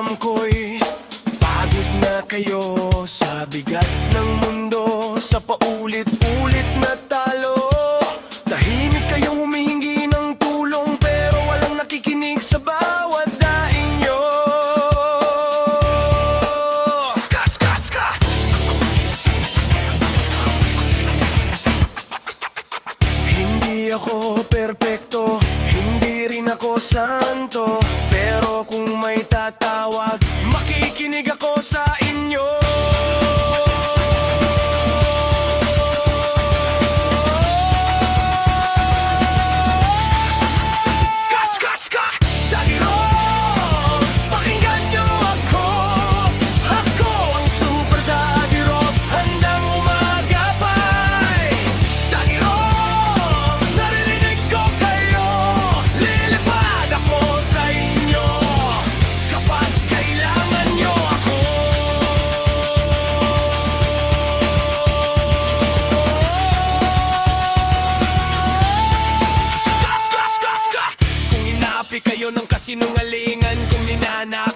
Alam ko'y pagod na kayo sa bigat ng mundo, sa paulit-ulit na talo. Tahimik kayong humihingi ng tulong pero walang nakikinig sa bawat daing nyo. Ska, ska, ska! Hindi ako perpekto, hindi rin ako santo, pero kung may tatawag, makikinig ako sa inyo. Ska, ska, ska! Daddy Ross, pakinggan nyo ako. Ako ang Super Daddy Ross, handang umagapay. Daddy Ross, naririnig ko kayo. Lilipad ako sa inyo kapag kailangan nyo ako. Ska, ska, ska, ska! Kung inaapi kayo ng kasinungalingan, kung ninanap